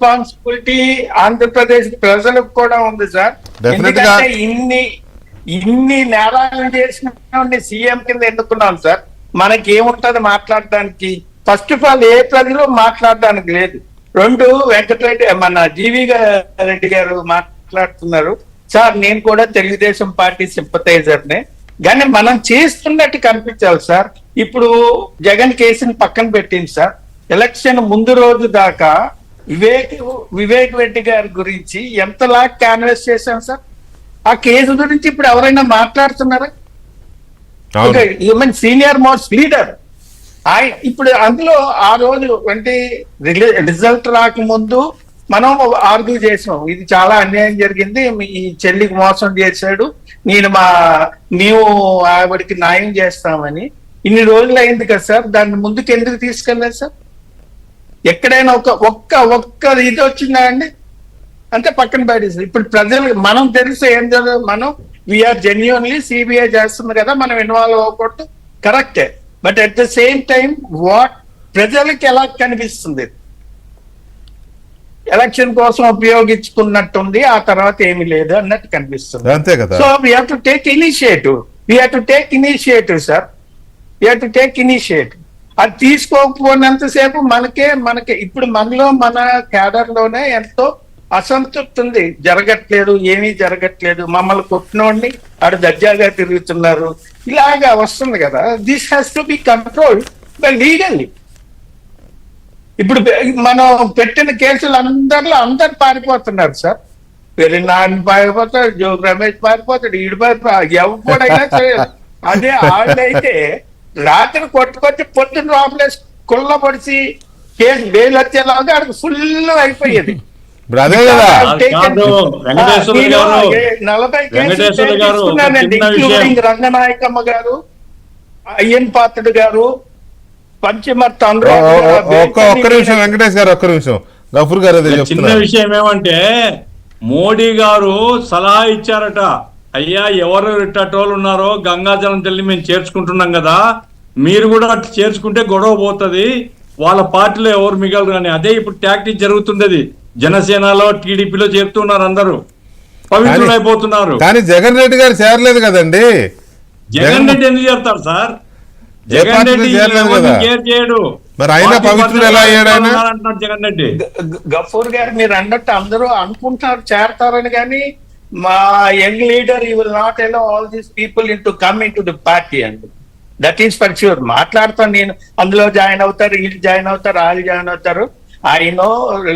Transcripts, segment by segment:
Responsibility Andhra Pradesh ప్రజలకు కూడా ఉంది సార్. ఎందుకంటే ఇన్ని నేరాలు చేసిన సీఎం కింద ఎన్నుకున్నాం సార్. మనకి ఏముంటది మాట్లాడడానికి? ఫస్ట్ ఆఫ్ ఆల్ ఏ ప్రజలు మాట్లాడడానికి లేదు. రెండు, వెంకటరెడ్డి మన జీవి రెడ్డి గారు మాట్లాడుతున్నారు సార్. నేను కూడా తెలుగుదేశం పార్టీ సింపథైజర్నే, కానీ మనం చేస్తున్నట్టు కనిపించాలి సార్. ఇప్పుడు జగన్ కేసుని పక్కన పెట్టింది సార్. ఎలక్షన్ ముందు రోజు దాకా వివేక్ రెడ్డి గారి గురించి ఎంతలా క్యాన్వాస్ చేశాం సార్. ఆ కేసు గురించి ఇప్పుడు ఎవరైనా మాట్లాడుతున్నారా? హ్యూమన్ సీనియర్ మోస్ట్ లీడర్ ఆయన. ఇప్పుడు అందులో ఆ రోజు అంటే రిజల్ట్ రాకముందు మనం ఆర్గ్యూ చేసాం, ఇది చాలా అన్యాయం జరిగింది, ఈ చెల్లికి మోసం చేశాడు, మేము ఆవిడికి న్యాయం చేస్తామని. ఇన్ని రోజులు అయింది కదా సార్, దాన్ని ముందుకు ఎందుకు తీసుకెళ్ళలేదు సార్? ఎక్కడైనా ఒక్క ఇది వచ్చిందా అండి? అంతే పక్కన పడేసి. ఇప్పుడు ప్రజలు మనం తెలుసు ఏం జరుగుతుంది, మనం వీఆర్ జెన్యున్లీ సిబిఐ చేస్తుంది కదా, మనం ఇన్వాల్వ్ అవ్వకూడదు, కరెక్టే. But at the same time ప్రజలకి ఎలా కనిపిస్తుంది? ఎలక్షన్ కోసం ఉపయోగించుకున్నట్టుంది, ఆ తర్వాత ఏమీ లేదు అన్నట్టు కనిపిస్తుంది. అంతే కదా. So we have to take initiative sir. We have to take initiative. అది తీసుకోకపోయినంతసేపు మనకే ఇప్పుడు మనలో మన క్యాడర్ లోనే ఎంతో అసంతృప్తి ఉంది. జరగట్లేదు, ఏమీ జరగట్లేదు, మమ్మల్ని కొట్టినోడిని ఆడు దర్జాగా తిరుగుతున్నారు, ఇలాగా వస్తుంది కదా. This has to be controlled by legally. ఇప్పుడు మనం పెట్టిన కేసులు అందరు పారిపోతున్నారు సార్. నాని పారిపోతాడు, జోగి రమేష్ పారిపోతాడు, ఈడు పారిపోతాడు, ఎవడైనా సరే. అదే ఆడైతే రాత్రి కొట్టుకొచ్చి పొద్దున్న లోపలేసి కుళ్ళ పొడిచి కేసు బెయిల్ వచ్చేలాగా ఆడికి ఫుల్ అయిపోయేది. 40 కేసులు ఇంక్లూడింగ్ రంగనాయకమ్మ గారు, అయ్యన్ పాత్రుడు గారు, పంచమర్త. ఒక్క నిమిషం వెంకటేష్ గారు, ఒక్క నిమిషం. గఫూర్ గారు చిన్న విషయం ఏమంటే, మోడీ గారు సలహా ఇచ్చారట, అయ్యా ఎవరు ఇట్టోళ్ళు ఉన్నారో గంగాజలం తల్లి మేము చేర్చుకుంటున్నాం కదా, మీరు కూడా అట్లా చేర్చుకుంటే గొడవ పోతుంది, వాళ్ళ పార్టీలో ఎవరు మిగలరు అని. అదే ఇప్పుడు టాక్టిక్ జరుగుతుండేది. జనసేనలో టీడీపీలో చేరుతున్నారు, అందరూ పవిత్రులైపోతున్నారు. కానీ జగన్ రెడ్డి గారు చేరలేదు కదండి. జగన్ రెడ్డి ఎందుకు చేరుతారు సార్? జగన్ రెడ్డి కేర్ చేయడు, మరి ఆయన పవిత్రుడు ఎలా అయ్యాడు ఆయన? జగన్ రెడ్డి. గఫూర్ గారు మీరు అన్నట్టు అందరూ అనుకుంటారు చేరతారని, కానీ మా young leader he will not allow all these people come in to the party అండి. That is for sure. మాట్లాడతాను నేను, అందులో జాయిన్ అవుతారు, వీళ్ళు జాయిన్ అవుతారు, వాళ్ళు జాయిన్ అవుతారు. ఐ నో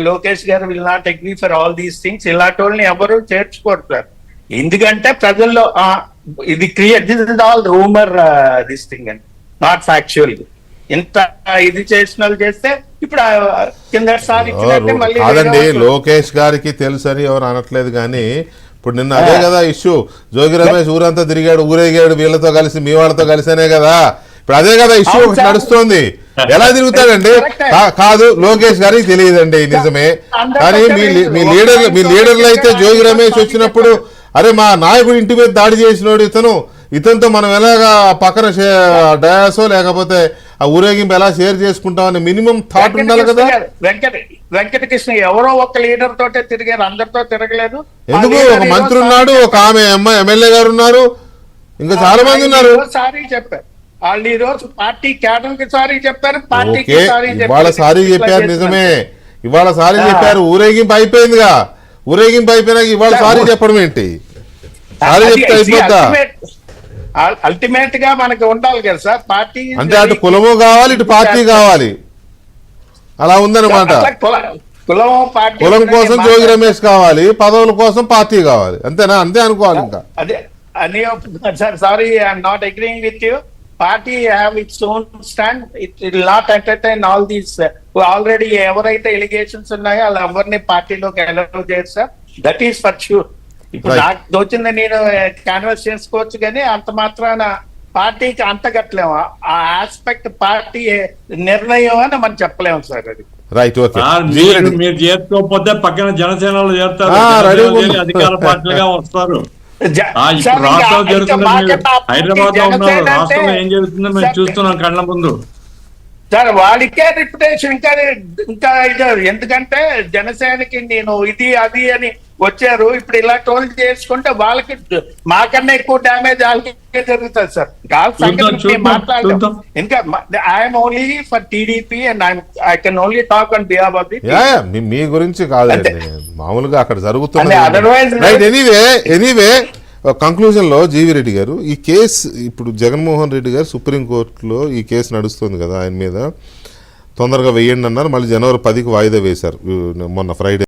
లోకేష్ గారు will not agree for all these things. ఇలాంటి వాళ్ళని ఎవరు చేర్చుకోరు. ఎందుకంటే ప్రజల్లో ఇది this is all rumour this thing and not factual. ఇంత ఇది చేసిన వాళ్ళు చేస్తే ఇప్పుడు కిందసారి కాదండి. లోకేష్ గారికి తెలుసు అని ఎవరు అనట్లేదు, కానీ ఇప్పుడు నిన్న అదే కదా ఇష్యూ. జోగి రమేష్ ఊరంతా తిరిగాడు, ఊరేగాడు వీళ్ళతో కలిసి, మీ వాళ్ళతో కలిసినే కదా. ఇప్పుడు అదే కదా ఇష్యూ ఒకటి నడుస్తోంది. ఎలా తిరుగుతాడండి? కాదు, లోకేష్ గారికి తెలియదండి, నిజమే. కానీ మీ లీడర్లు అయితే జోగి రమేష్ వచ్చినప్పుడు, అరే మా నాయకుడు ఇంటి మీద దాడి చేసినోడు ఇతనితో మనం ఎలాగా పక్కన డయాసో లేకపోతే ఆ ఊరేగింపు ఎలా షేర్ చేసుకుంటామని మినిమం థాట్ ఉండాలి కదా. వెంకటకృష్ణ ఎవరో ఒక లీడర్ తోటే తిరిగారు, అందరితో తిరగలేదు. ఎందుకు? ఒక మంత్రి ఉన్నాడు, ఒక ఆమె ఎమ్మెల్యే గారు ఉన్నారు, ఇంకా చాలా మంది ఉన్నారు. సారీ చెప్పారు వాళ్ళు, ఈ రోజు పార్టీ క్యాడర్ కి సారీ చెప్పారు, పార్టీకి ఇవాళ సారీ చెప్పారు. నిజమే, ఇవాళ సారీ చెప్పారు. ఊరేగింపు అయిపోయిందిగా, ఊరేగింపు అయిపోయినాక ఇవాళ సారీ చెప్పడం ఏంటి? సారీ చెప్తే అయిపోద్దా? అల్టిమేట్ గా మనకి ఉండాలి కదా సార్ పార్టీ. అంటే అటు కులము కావాలి, ఇటు పార్టీ కావాలి, అలా ఉందన్నమాట. కులం కోసం జోగి రమేష్ కావాలి, పదవుల కోసం పార్టీ కావాలి, అంతేనా? అంతే అనుకోవాలి. ఇంకా అదే అని sir. Sorry, I'm not agreeing with you. Party have its own stand. It will not entertain all these. Already ఎవరైతే ఎలిగేషన్స్ ఉన్నాయో వాళ్ళు ఎవరిని పార్టీలోకి అలౌ చేయరు sir. That is for sure. ఇప్పుడు నాకు దోచింది నేను క్యాన్వాస్ చేసుకోవచ్చు, కానీ అంత మాత్రాన పార్టీకి అంతగట్లేము. ఆ ఆస్పెక్ట్ పార్టీ నిర్ణయం అని మనం చెప్పలేము సార్. అది రైట్. ఓకే, మీరు చేర్చుకోకపోతే పక్కన జనసేనలో చేరుతారు, అధికార పార్టీలుగా వస్తారు. రాష్ట్రం జరుగుతుంది, హైదరాబాద్ లో ఉన్నారు, రాష్ట్రంలో ఏం జరుగుతుందో మేము చూస్తున్నాం కళ్ళ ముందు. సార్ వాడికే రిప్యుటేషన్ ఇంకా ఇది, ఎందుకంటే జనసేనకి నేను ఇది అది అని వచ్చారు, ఇప్పుడు ఇలా టోల్ చేసుకుంటే వాళ్ళకి మాకన్నా ఎక్కువ డ్యామేజ్ వాళ్ళకే జరుగుతుంది సార్. వాళ్ళ సంగతి చూద్దాం, మేము మాట్లాడదాం. చూద్దాం. ఇంకా I'm only for TDP and I can only talk on behalf of the. మీ గురించి కాదండి, మామూలుగా అక్కడ జరుగుతున్న అంటే otherwise- రైట్. ఎనీవే కంక్లూజన్ లో జీవి రెడ్డి గారు, ఈ కేసు ఇప్పుడు జగన్మోహన్ రెడ్డి గారు సుప్రీంకోర్టులో ఈ కేసు నడుస్తుంది కదా, ఆయన మీద తొందరగా వేయండి అన్నారు, మళ్ళీ జనవరి 10కి వాయిదా వేశారు మొన్న ఫ్రైడే.